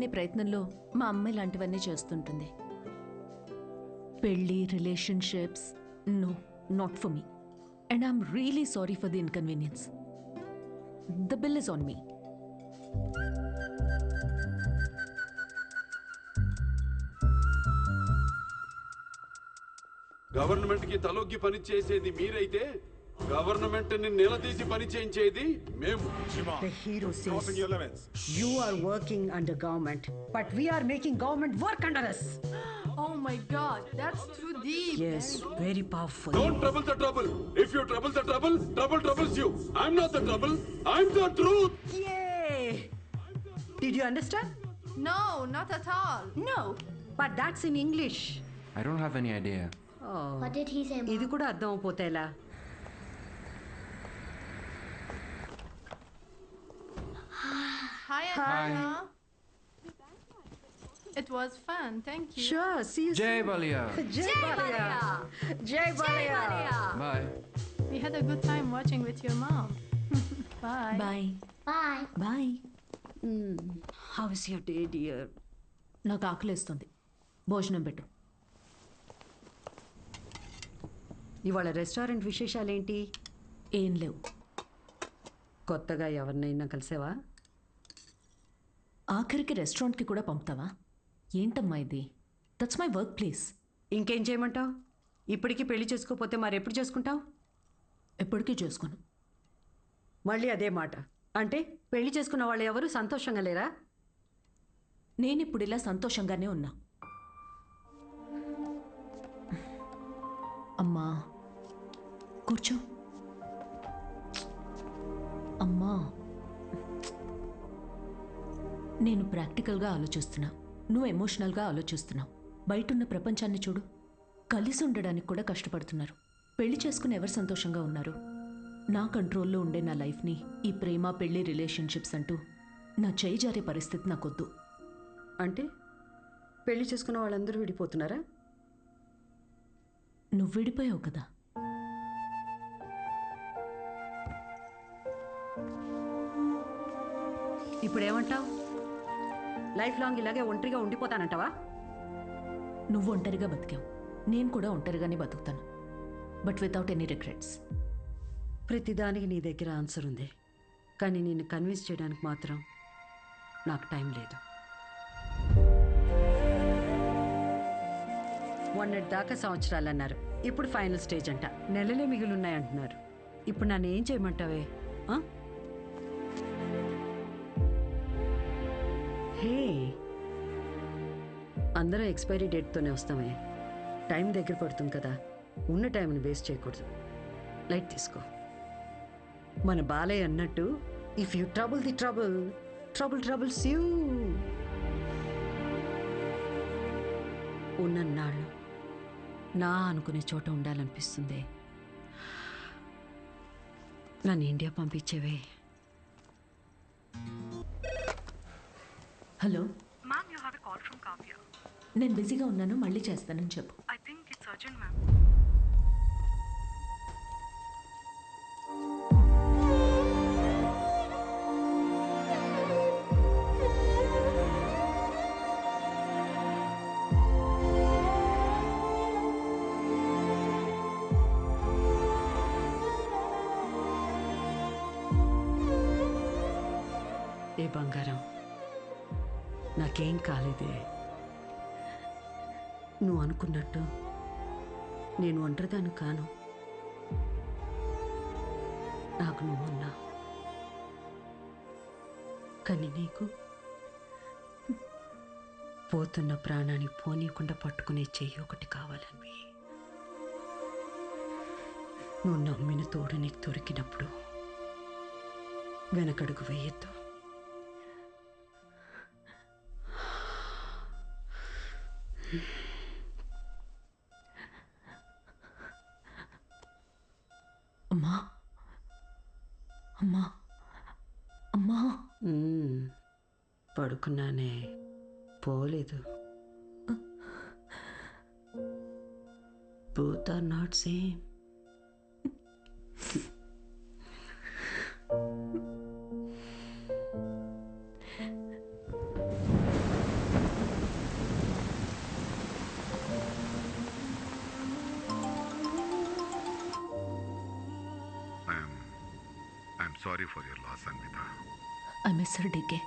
తెలుసుకునే ప్రయత్నంలో మా అమ్మ ఇలాంటివన్నీ చేస్తుంటుంది. పెళ్ళి, relationships, no, not for me. And I'm really sorry for the inconvenience. The bill is on me. Government కి తలొగ్గి పని చేసేది మీరైతే గవర్నమెంట్ ని నిలదీసి పని చేయించేది మేము. The hero says you are working under government, but we are making government work under us. Oh my God, that's too deep. Yes, very powerful. Don't trouble the trouble. If you trouble the trouble, trouble troubles you. I'm not the trouble. I'm the truth. Yay! Did you understand? No, not at all. No, but that's in English. I don't have any idea. Oh, What did he say, Mom? ఇది కూడా అర్థం అయిపోతే ఎలా? Hi, Anna. It was fun, thank you. Sure, see you Jai soon. Balia. Jai Balia. Jai Balia. Bye. We had a good time watching with your mom. Bye. Bye Bye. Bye. How is your day, dear? నాకు ఆకలేస్తుంది, భోజనం పెట్టు. ఇవాళ restaurant విశేషాలేంటి? ఏం లేవు. కొత్తగా ఎవరినైనా కలిసావా? ఆఖరికి రెస్టారెంట్కి కూడా పంపుతావా? ఏంటమ్మా ఇది? That's my work place. ఇంకేం చేయమంటావు? ఇప్పటికీ పెళ్లి చేసుకోకపోతే మరెప్పుడు చేసుకుంటావు? ఎప్పటికీ చేసుకోను. మళ్ళీ అదే మాట. అంటే పెళ్లి చేసుకున్న వాళ్ళు ఎవరు సంతోషంగా లేరా? నేనిప్పుడు ఇలా సంతోషంగానే ఉన్నా. అమ్మా కూర్చో. అమ్మా, నేను ప్రాక్టికల్గా ఆలోచిస్తున్నా, నువ్వు ఎమోషనల్గా ఆలోచిస్తున్నావు. బయటున్న ప్రపంచాన్ని చూడు, కలిసి ఉండడానికి కూడా కష్టపడుతున్నారు. పెళ్లి చేసుకుని ఎవరు సంతోషంగా ఉన్నారు? నా కంట్రోల్లో ఉండే నా లైఫ్ని ఈ ప్రేమ, పెళ్లి, రిలేషన్షిప్స్ అంటూ నా చేయి జారే పరిస్థితి నాకొద్దు. అంటే పెళ్లి చేసుకున్న వాళ్ళందరూ విడిపోతున్నారా? నువ్వు విడిపోయావు కదా. ఇప్పుడు ఏమంటావు? లైఫ్ లాంగ్ ఇలాగే ఒంటరిగా ఉండిపోతానంటావా? నువ్వు ఒంటరిగా బతికావు, నేను కూడా ఒంటరిగానే బతుకుతాను. But without any regrets. ప్రతిదానికి నీ దగ్గర ఆన్సర్ ఉంది, కానీ నిన్ను కన్విన్స్ చేయడానికి మాత్రం నాకు టైం లేదు. మొన్నటి దాకా సంవత్సరాలు అన్నారు, ఇప్పుడు ఫైనల్ స్టేజ్ అంట. నెలలే మిగిలిన్నాయంటున్నారు. ఇప్పుడు నన్ను ఏం చేయమంటావే? హే, అందరూ ఎక్స్పైరీ డేట్తోనే వస్తామే. టైం దగ్గర పడుతుంది కదా, ఉన్న టైంని వేస్ట్ చేయకూడదు. లైట్ తీసుకో. మన బాలయ్య అన్నట్టు, if you trouble the trouble, trouble troubles you. ఉన్నన్నాళ్ళు నా అనుకునే చోట ఉండాలనిపిస్తుంది. నన్ను ఇండియా పంపించేవే. Hello Ma'am, you have a call from Kavya. నేను బిజీగా ఉన్నాను, మళ్ళీ చేస్తానని చెప్పు. I think it's urgent, ma'am. ఏ బంగారం, నాకేం కాలేదే. నువ్వు అనుకున్నట్టు నేను ఒంటరిదాన్ని కాను. నాకు నువ్వున్నా, కానీ నీకు పోతున్న ప్రాణాన్ని పోనీయకుండా పట్టుకునే చెయ్యి ఒకటి కావాలని. నువ్వు నమ్మిన తోడు నీకు దొరికినప్పుడు వెనకడుగు వేయొద్దు. అమ్మా అమ్మా అమ్మా. పడుకున్నానే, పోలేదు. Both are not same. sorry for your loss, Anvita. I miss her DK.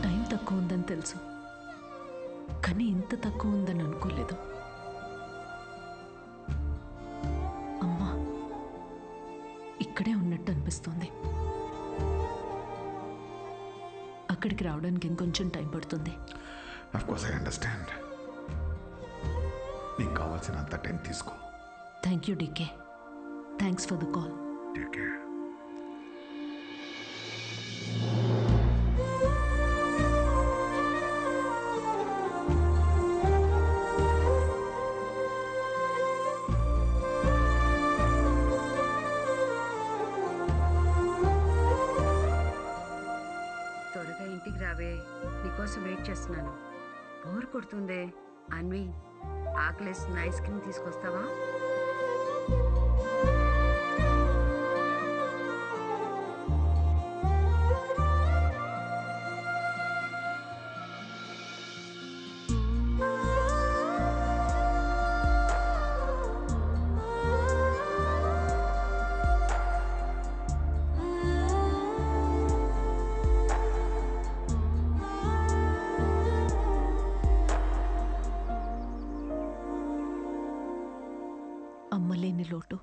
Time తక్కువ ఉందని తెలుసు, కానీ ఇంత తక్కువ ఉందని అనుకోలేదు. అమ్మా ఇక్కడే ఉన్నట్టు అనిపిస్తుంది. అక్కడికి రావడానికి ఇంకొంచెం టైం పడుతుంది. Of course, I understand. నీకు కావాల్సినంత టైం తీసుకో. Thank you DK. Thanks for the call. Take care. త్వరగా ఇంటికి రావే, నీకోసం వెయిట్ చేస్తున్నాను. బోర్ కొడుతుందే. అన్వి, ఆకలేసిన ఐస్ క్రీమ్ తీసుకొస్తావా? అమ్మలేని లోటు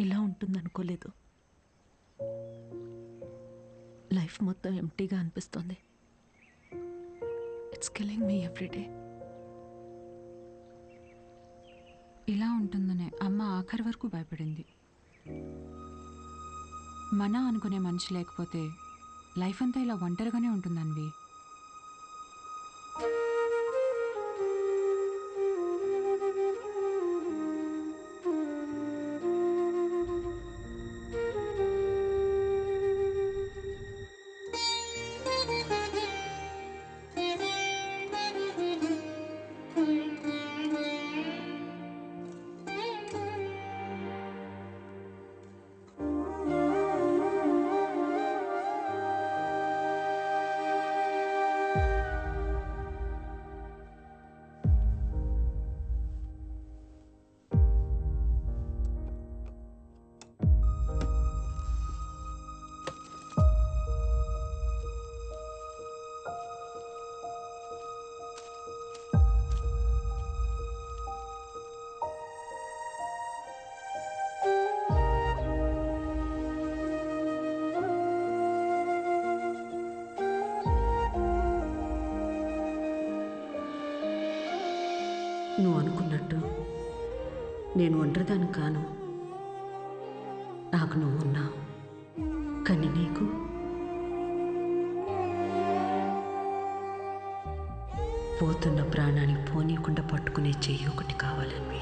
ఇలా ఉంటుందనుకోలేదు. లైఫ్ మొత్తం ఎంటీగా అనిపిస్తుంది. It's killing me everyday. ఇలా ఉంటుందనే అమ్మ ఆఖరి వరకు భయపడింది. మన అనుకునే మనిషి లేకపోతే లైఫ్ అంతా ఇలా ఒంటరిగానే ఉంటుందన్వి. నువ్వు అనుకున్నట్టు నేను ఒంటరిదాన్ని కాను. నాకు నువ్వు ఉన్నావు, కానీ నీకు పోతున్న ప్రాణాన్ని పోనీయకుండా పట్టుకునే చెయ్యి ఒకటి కావాలని.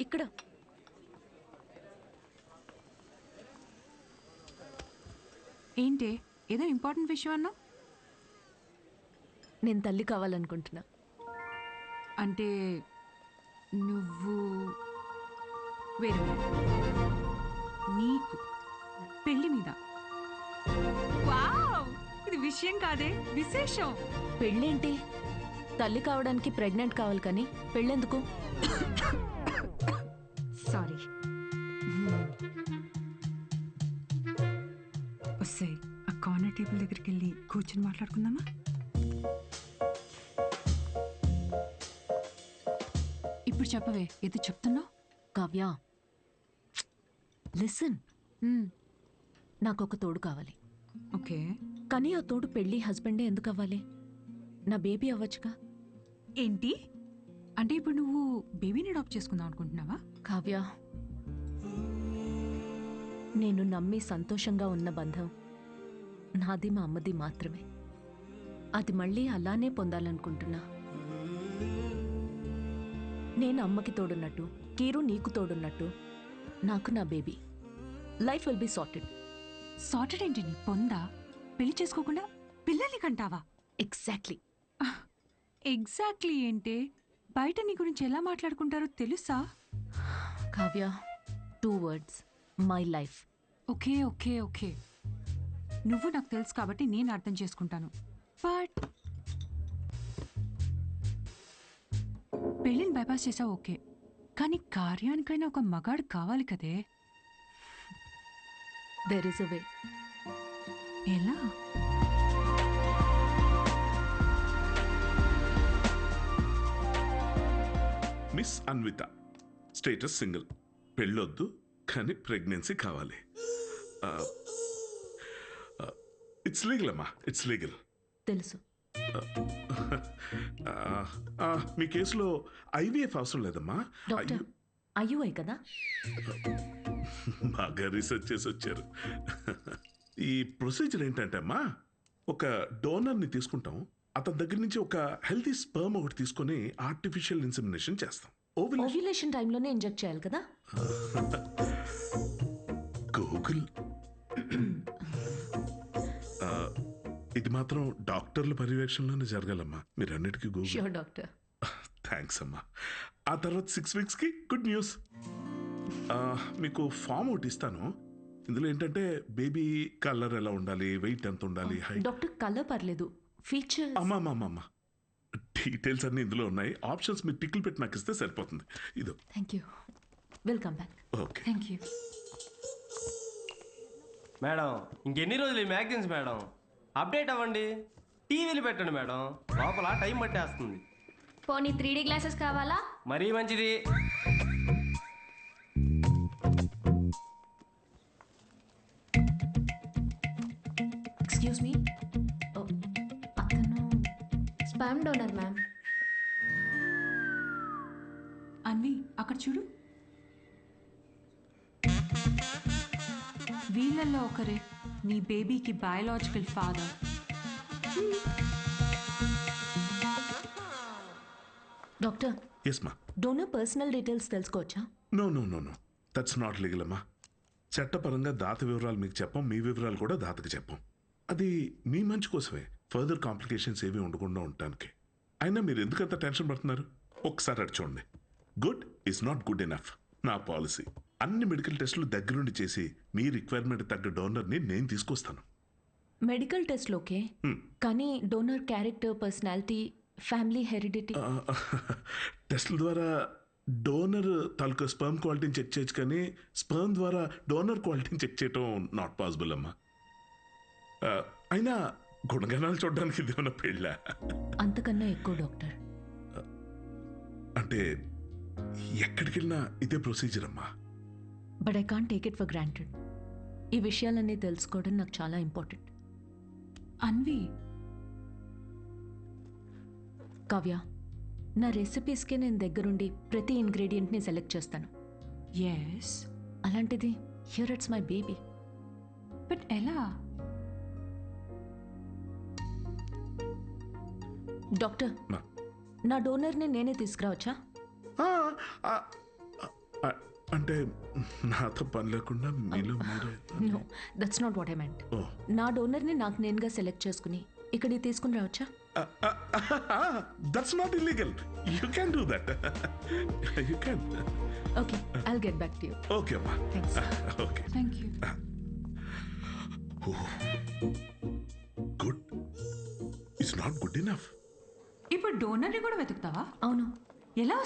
ఇక్కడ ఏంటి ఏదో ఇంపార్టెంట్ విషయం అన్నా? నేను తల్లి కావాలనుకుంటున్నా. అంటే నువ్వు వేరే నీకు పెళ్లి మీద? వావ్, ఇది విషయం కాదే, విశేషం. పెళ్ళేంటి? తల్లి కావడానికి ప్రెగ్నెంట్ కావాలి, కానీ పెళ్ళెందుకు? సారీ. వస్తే ఆ కార్నర్ టేబుల్ దగ్గరికి వెళ్ళి కూర్చొని మాట్లాడుకుందామా? ఇప్పుడు చెప్పవే, ఏదో చెప్తున్నావు. కావ్య, లిసన్. నాకు ఒక తోడు కావాలి. ఓకే, కానీ ఆ తోడు పెళ్ళి హస్బెండే ఎందుకు అవ్వాలి? నా బేబీ అవ్వచ్చుగా. ఏంటి అంటే ఇప్పుడు నువ్వు బేబీని అడాప్ట్ చేసుకుందాం అనుకుంటున్నావా? కావ్య, నేను నమ్మి సంతోషంగా ఉన్న బంధం నాది మా అమ్మది మాత్రమే. అది మళ్ళీ అలానే పొందాలనుకుంటున్నా. నేను అమ్మకి తోడున్నట్టు, కీరు నీకు తోడున్నట్టు, నాకు నా baby. Life will be sorted. Sorted ఏంటి? నీ పొందా? పెళ్లి చేసుకోకుండా పిల్లల్ని కంటావా? ఎగ్జాక్ట్లీ. ఎగ్జాక్ట్లీ ఏంటి? బయట నీ గురించి ఎలా మాట్లాడుకుంటారో తెలుసా? Kavya 2 words, my life. Okay okay okay, నువ్వు నాకు తెలుసు కాబట్టి నేను అర్థం చేసుకుంటాను. బట్ పెళ్ళిని బైపాస్ చేసావు ఓకే, కానీ కార్యానికైనా ఒక మగాడు కావాలి కదే. దెర్ ఇస్ అ వే. ఎలా? మిస్ అన్విత, స్టేటస్ సింగిల్, పెళ్ళొద్దు కానీ ప్రెగ్నెన్సీ కావాలి. ఇట్స్ లీగల్ అమ్మా, ఇట్స్ లీగల్. తెలుసు. మీ కేసులో ఐవీఎఫ్ అవసరం లేదమ్మా. డాక్టర్ అయ్యూఐ కదా? బాగా రీసెర్చ్ చేసి వచ్చారు. ఈ ప్రొసీజర్ ఏంటంటే అమ్మా, ఒక డోనర్ని తీసుకుంటాం, అతని దగ్గర నుంచి ఒక హెల్తీ స్పర్మ్ ఒకటి తీసుకొని ఆర్టిఫిషియల్ ఇన్సెమినేషన్ చేస్తాం. ఓవ్యులేషన్ టైంలోనే ఇంజెక్ట్ చేయాలి కదా? గూగుల్. ఇది మాత్రం డాక్టర్ల పర్యవేక్షణలోనే జరగాలమ్మా, మీరు అన్నిటికీ గూగుల్. Sure doctor. థ్యాంక్స్ అమ్మా. ఆ తర్వాత 6 weeksకి గుడ్ న్యూస్. మీకు ఫామ్ ఒకటి ఇస్తాను. ఇందులో ఏంటంటే బేబీ కలర్ ఎలా ఉండాలి, వెయిట్ ఎంత ఉండాలి, హైట్. డాక్టర్ కలర్ పర్లేదు, ఫీచర్. అమ్మా డీటెయిల్స్ అన్ని ఇందులో ఉన్నాయి. ఆప్షన్స్ మీరు టిక్లు పెట్టి నాకు ఇస్తే సరిపోతుంది. ఇదో. Thank you. Welcome back. Okay. Thank you madam. ఇంకెన్ని రోజులు ఈ మ్యాగజైన్స్ మేడం? అప్డేట్ అవ్వండి, టీవీలు పెట్టండి మేడం, లోపల టైం పట్టేస్తుంది. పోనీ 3D గ్లాసెస్ కావాలా? మరీ మంచిది. ఎక్స్క్యూజ్ మీ, అతను స్పామ్ డోనర్ మ్యామ్. అన్వి అక్కడ చూడు, వీళ్ళల్లో ఒకరే నీ బేబీకి బయాలజికల్ ఫాదర్. డాక్టర్, ఎస్ మా. డోనర్ పర్సనల్ డీటెయిల్స్ తెలుసుకోవచ్చా? నో దట్స్ నాట్ లీగల్ అమ్మా. చట్టపరంగా దాత వివరాలు మీకు చెప్పం, మీ వివరాలు కూడా దాతకి చెప్పం. అది మీ మంచి కోసమే, ఫర్దర్ కాంప్లికేషన్స్ ఏమీ ఉండకుండా ఉండటానికి. అయినా మీరు ఎందుకంత టెన్షన్ పడుతున్నారు? ఒకసారి అటు చూడండి. Good is not good enough. నా పాలసీ అన్ని మెడికల్ టెస్టులు దగ్గరుండి చేసి మీ రిక్వైర్మెంట్ తగ్గ డోనర్ని నేను తీసుకొస్తాను. మెడికల్ టెస్ట్లు ఓకే, కానీ donor character, personality, family heredity. టెస్ట్ల ద్వారా డోనర్ తాలూకా స్పర్మ్ క్వాలిటీని చెక్ చేయొచ్చు, కానీ స్పర్మ్ ద్వారా డోనర్ క్వాలిటీని చెక్ చేయటం నాట్ పాసిబుల్ అమ్మా. అయినా గుణగణాలు చూడడానికి ఇది ఏమన్నా పెళ్ళ? అంతకన్నా ఎక్కువ డాక్టర్. అంటే ఎక్కడికి వెళ్ళినా ఇదే ప్రొసీజర్ అమ్మా. But I can't take it for granted. ఈ విషయాలన్నీ తెలుసుకోవడం నాకు చాలా ఇంపార్టెంట్. అన్వి, కావ్య, నా రెసిపీస్కే నేను దగ్గరుండి ప్రతి ఇంగ్రీడియంట్ని సెలెక్ట్ చేస్తాను. ఎస్. అలాంటిది here it's my baby. But ఎలా? డాక్టర్, నా డోనర్ని నేనే తీసుకురావచ్చా? అంటే నాతో పని లేకుండా మీలో మీరే. No, that's not what I meant. నా డోనర్ని నాకు నేనుగా సెలెక్ట్ చేసుకుని ఇక్కడికి తీసుకుని రావచ్చా? That's not illegal. You can do that. You can. Okay, I'll get back to you. Okay అమ్మా. Thanks. Okay. Thank you. Good it's not good enough. ఇప్పుడు డోనర్ని కూడా వెతుకుతావా? అవును. ఎలా